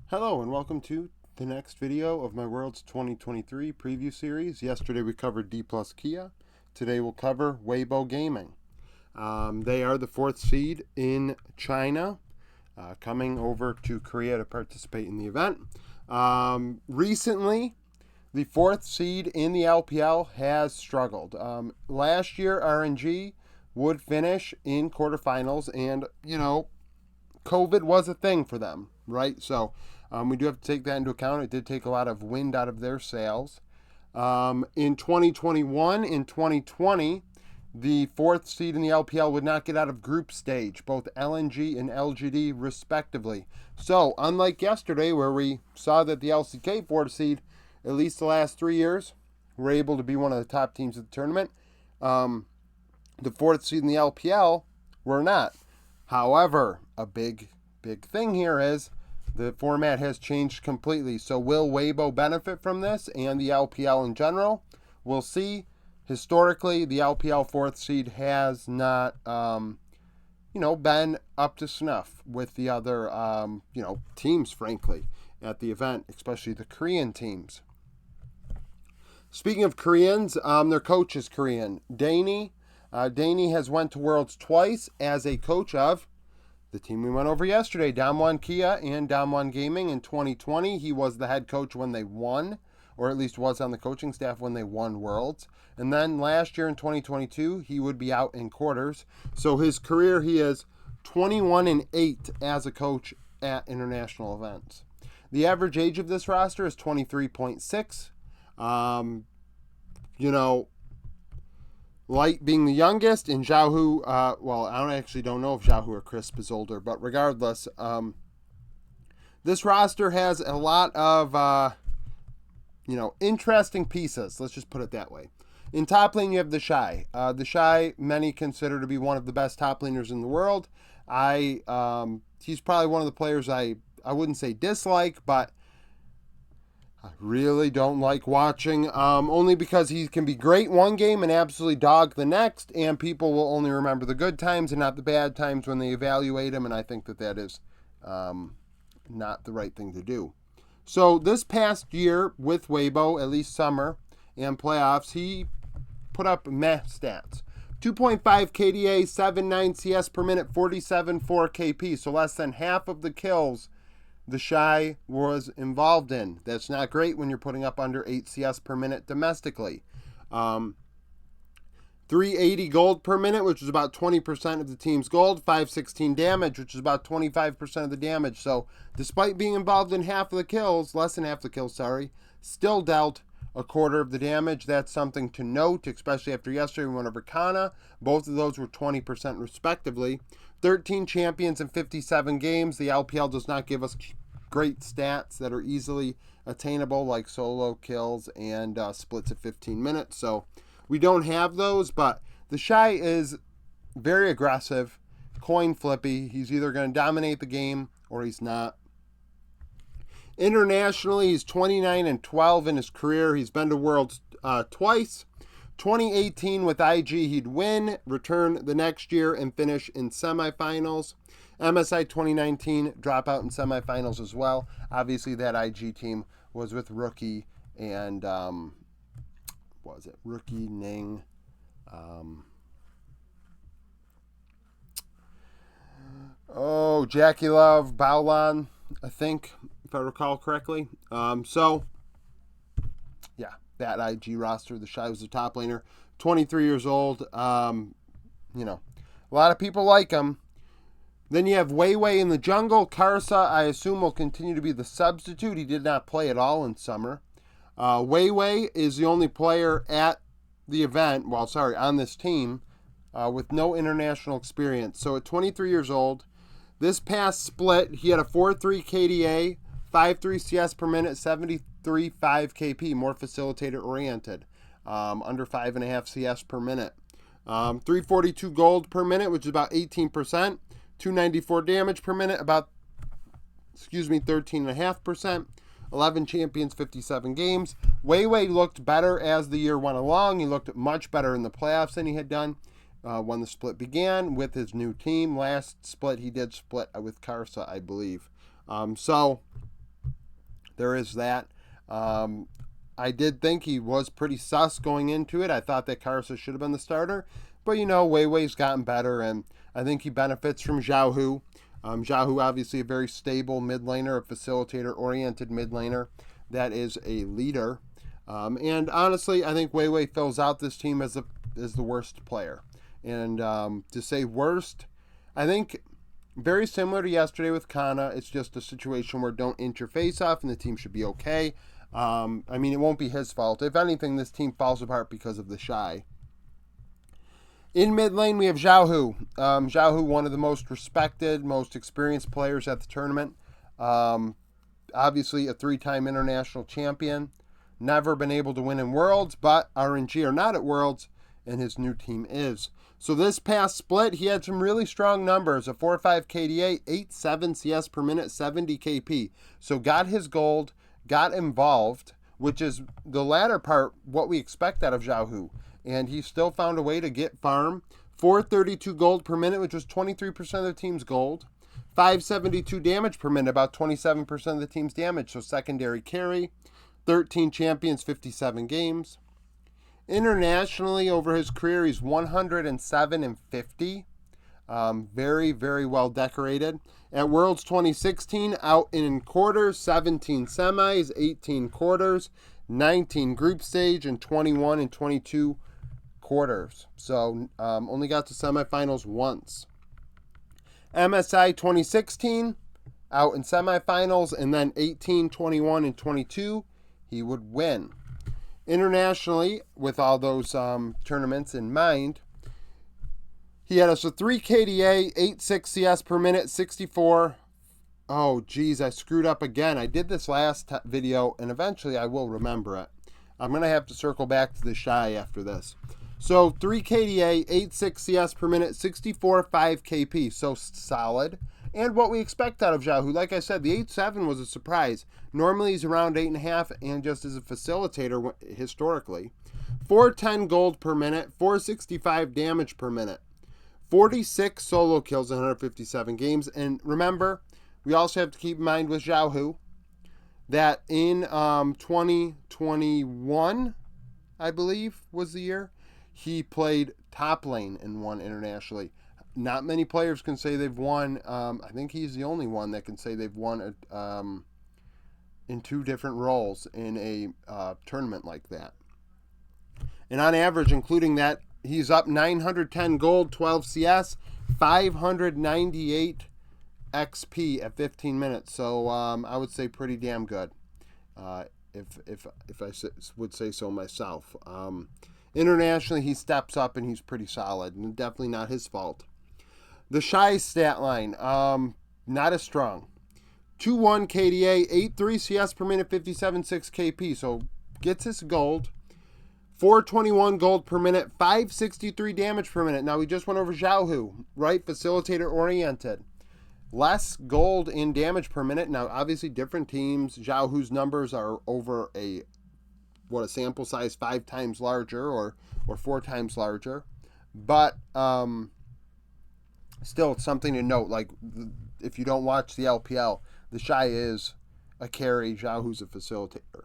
Hello and welcome to the next video of my World's 2023 preview series. Yesterday we covered D plus Kia. Today we'll cover Weibo Gaming. They are the 4th seed in China, coming over to Korea to participate in the event. Recently, the 4th seed in the LPL has struggled. Last year, RNG would finish in quarterfinals, and COVID was a thing for them, right? So we do have to take that into account. It did take a lot of wind out of their sails. In 2021, in 2020, the 4th seed in the LPL would not get out of group stage, both LNG and LGD respectively. So unlike yesterday where we saw that the LCK 4th seed, at least the last 3 years, were able to be one of the top teams of the tournament, the 4th seed in the LPL were not. However, a big thing here is the format has changed completely. So will Weibo benefit from this and the LPL in general? We'll see. Historically, the LPL 4th seed has not, been up to snuff with the other, teams, frankly, at the event, especially the Korean teams. Speaking of Koreans, their coach is Korean. Danny has went to Worlds twice as a coach of the team we went over yesterday, Damwon Kia and Weibo Gaming. In 2020, he was the head coach when they won, or at least was on the coaching staff when they won Worlds. And then last year in 2022, he would be out in quarters. So his career, he is 21-8 as a coach at international events. The average age of this roster is 23.6. Light being the youngest, and Xiaohu, I don't know if Xiaohu or Crisp is older, but regardless, this roster has a lot of, interesting pieces. Let's just put it that way. In top lane, you have the Shy. The Shy, many consider to be one of the best top laners in the world. He's probably one of the players I wouldn't say dislike, but I really don't like watching, only because he can be great one game and absolutely dog the next, and people will only remember the good times and not the bad times when they evaluate him, and I think that is not the right thing to do. So this past year with Weibo, at least summer and playoffs, he put up meh stats. 2.5 KDA, 7.9 CS per minute, 47.4 KP, so less than half of the kills the Shy was involved in. That's not great when you're putting up under 8 CS per minute domestically. 380 gold per minute, which is about 20% of the team's gold. 516 damage, which is about 25% of the damage. So despite being involved in less than half the kills, still dealt a quarter of the damage. That's something to note, especially after yesterday we went over Kana. Both of those were 20% respectively. 13 champions in 57 games. The LPL does not give us great stats that are easily attainable, like solo kills and splits at 15 minutes. So we don't have those, but the Shy is very aggressive, coin flippy. He's either going to dominate the game or he's not. Internationally, he's 29-12 in his career. He's been to Worlds twice. 2018 with IG, he'd win, return the next year, and finish in semifinals. MSI 2019, drop out in semifinals as well. Obviously, that IG team was with Rookie and, Rookie, Ning, Jackie Love, Baolan, I think, if I recall correctly. That IG roster, the Shy was the top laner, 23 years old. A lot of people like him. Then you have Weiwei in the jungle. Karsa, I assume, will continue to be the substitute. He did not play at all in summer. Weiwei is the only player at the event, on this team, with no international experience. So at 23 years old, this past split, he had a 4.3 KDA, 5.3 CS per minute, 73.5 KP, more facilitator oriented, under 5.5 CS per minute. 342 gold per minute, which is about 18%. 294 damage per minute, 13.5%. 11 champions, 57 games. Weiwei looked better as the year went along. He looked much better in the playoffs than he had done when the split began with his new team. Last split, he did split with Karsa, I believe. So there is that. I did think he was pretty sus going into it. I thought that Carson should have been the starter. But, Weiwei's gotten better, and I think he benefits from Zhao Hu. Zhao Hu, obviously a very stable mid laner, a facilitator-oriented mid laner that is a leader. And honestly, I think Weiwei fills out this team as the worst player. And to say worst, I think very similar to yesterday with Kana. It's just a situation where don't inch your face off and the team should be okay. It won't be his fault. If anything, this team falls apart because of the Shy. In mid lane, we have Zhao Hu. Zhao Hu, one of the most respected, most experienced players at the tournament. Obviously, a 3-time international champion. Never been able to win in Worlds, but RNG are not at Worlds, and his new team is. So this past split, he had some really strong numbers. A 4.5 KDA, 8.7 CS per minute, 70 KP. So got his gold, got involved, which is the latter part, what we expect out of Zhao Hu. And he still found a way to get farm. 432 gold per minute, which was 23% of the team's gold. 572 damage per minute, about 27% of the team's damage. So secondary carry. 13 champions, 57 games. Internationally, over his career, he's 107 and 50. Very, very well decorated. At Worlds 2016, out in quarters, 17 semis, 18 quarters, 19 group stage, and 21 and 22 quarters. So only got to semifinals once. MSI 2016, out in semifinals, and then 18, 21, and 22, he would win. Internationally, with all those tournaments in mind, he had us a 3 KDA, 8.6 CS per minute, 64. Oh, geez, I screwed up again. I did this last video, and eventually I will remember it. I'm going to have to circle back to the Shy after this. So 3 KDA, 8.6 CS per minute, 64, 5 KP. So solid. And what we expect out of Zhao Hu, like I said, the 8.7 was a surprise. Normally he's around 8.5, and just as a facilitator historically. 410 gold per minute, 465 damage per minute. 46 solo kills in 157 games. And remember, we also have to keep in mind with Zhao Hu that in 2021, I believe, was the year, he played top lane and won internationally. Not many players can say they've won. I think he's the only one that can say they've won in 2 different roles in a tournament like that. And on average, including that, he's up 910 gold, 12 CS, 598 XP at 15 minutes. So I would say pretty damn good, if I would say so myself. Internationally, he steps up and he's pretty solid, and definitely not his fault. The Shy stat line, not as strong. 2.1 KDA, 8.3 CS per minute, 57.6 KP. So gets his gold. 421 gold per minute, 563 damage per minute. Now we just went over Zhao Hu, right? Facilitator oriented. Less gold in damage per minute. Now obviously different teams. Zhao Hu's numbers are over a sample size 5 times larger or 4 times larger. But still, it's something to note. Like, if you don't watch the LPL, the Shy is a carry. Zhao Hu's a facilitator.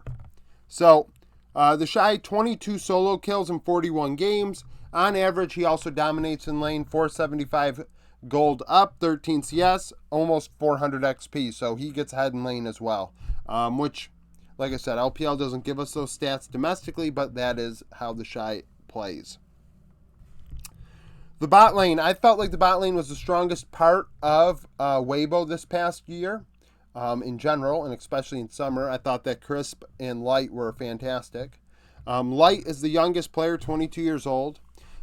So, the Shy, 22 solo kills in 41 games. On average, he also dominates in lane. 475 gold up, 13 CS, almost 400 XP. So, he gets ahead in lane as well. Which, like I said, LPL doesn't give us those stats domestically, but that is how the Shy plays. The bot lane, I felt like the bot lane was the strongest part of Weibo this past year in general, and especially in summer. I thought that Crisp and Light were fantastic. Light is the youngest player, 22 years old.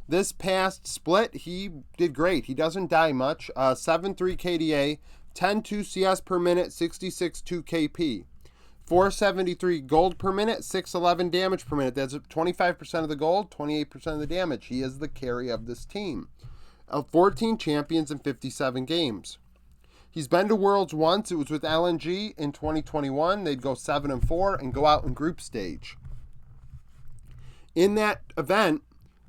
This past split, he did great. He doesn't die much. 7.3 KDA, 10.2 CS per minute, 66.2 KP. 473 gold per minute, 611 damage per minute. That's 25% of the gold, 28% of the damage. He is the carry of this team. 14 champions in 57 games. He's been to Worlds once. It was with LNG in 2021. They'd go 7-4 and go out in group stage. In that event,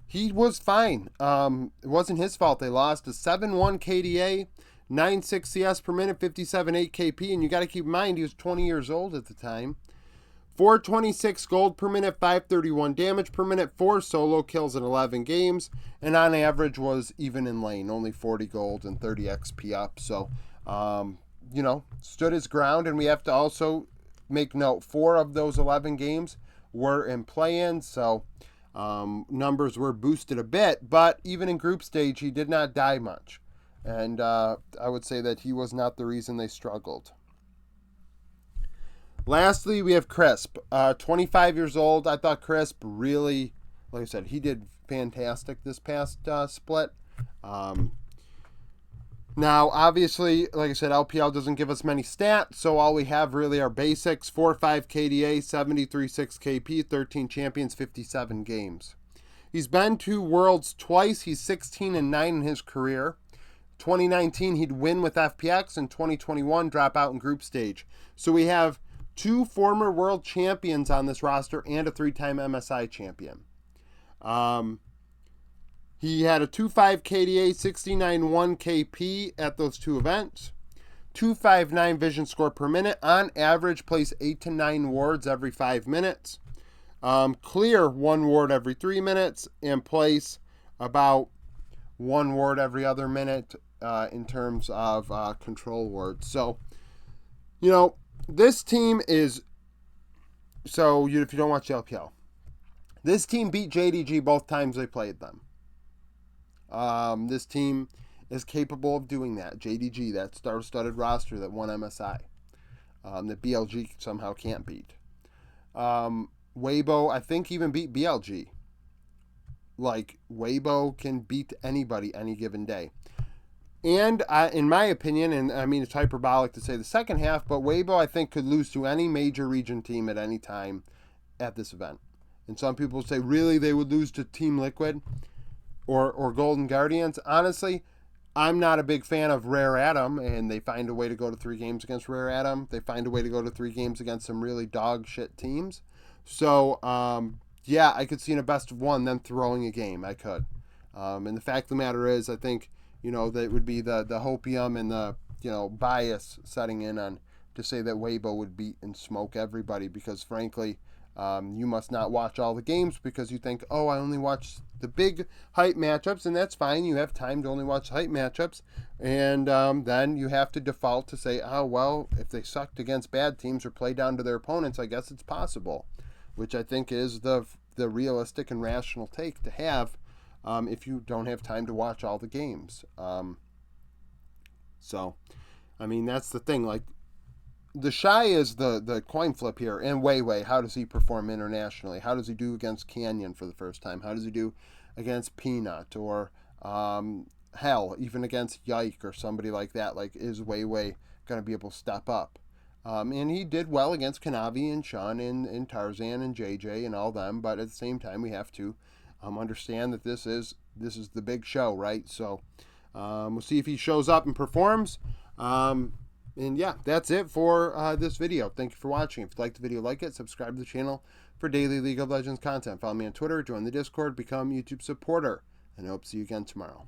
he was fine. It wasn't his fault they lost. A 7.1 KDA, 9.6 CS per minute, 57.8 KP, and you got to keep in mind he was 20 years old at the time. 426 gold per minute, 531 damage per minute, 4 solo kills in 11 games, and on average was even in lane, only 40 gold and 30 XP up. So, you know, stood his ground, and we have to also make note 4 of those 11 games were in play-in, so numbers were boosted a bit, but even in group stage, he did not die much. And I would say that he was not the reason they struggled. Lastly, we have Crisp, 25 years old. I thought Crisp really, like I said, he did fantastic this past split. Now, obviously, like I said, LPL doesn't give us many stats, so all we have really are basics. 4.5 KDA, 73.6 KP, 13 champions, 57 games. He's been to Worlds twice. He's 16-9 in his career. 2019, he'd win with FPX, and 2021, drop out in group stage. So we have 2 former world champions on this roster and a 3-time MSI champion. He had a 2.5 KDA, 69.1 KP at those 2 events. 259 vision score per minute. On average, place 8 to 9 wards every 5 minutes. Clear 1 ward every 3 minutes, and place about 1 ward every other minute in terms of control wards. So, you know, this team is, so if you don't watch the LPL, this team beat JDG both times they played them. This team is capable of doing that. JDG, that star-studded roster that won MSI, that BLG somehow can't beat. Weibo, I think, even beat BLG. Like, Weibo can beat anybody any given day. And in my opinion, and I mean it's hyperbolic to say the second half, but Weibo, I think, could lose to any major region team at any time at this event. And some people say, really, they would lose to Team Liquid or Golden Guardians? Honestly, I'm not a big fan of Rare Atom, and they find a way to go to 3 games against Rare Atom. They find a way to go to 3 games against some really dog shit teams. So, yeah, I could see in a best of 1 them throwing a game. I could. And the fact of the matter is, I think, you know, that would be the hopium and the, you know, bias setting in on to say that Weibo would beat and smoke everybody, because frankly, you must not watch all the games because you think, oh, I only watch the big hype matchups, and that's fine. You have time to only watch hype matchups, and then you have to default to say, oh, well, if they sucked against bad teams or play down to their opponents, I guess it's possible, which I think is the realistic and rational take to have if you don't have time to watch all the games. So, I mean, that's the thing. Like, the Shy is the coin flip here. And Weiwei, how does he perform internationally? How does he do against Canyon for the first time? How does he do against Peanut? Or, hell, even against Yike or somebody like that? Like, is Weiwei going to be able to step up? And he did well against Kanavi and Sean and Tarzan and JJ and all them. But at the same time, we have to understand that this is the big show, right? So we'll see if he shows up and performs. And yeah, that's it for this video. Thank you for watching. If you liked the video, like it, subscribe to the channel for daily League of Legends content. Follow me on Twitter, join the Discord, become a YouTube supporter, and I hope to see you again tomorrow.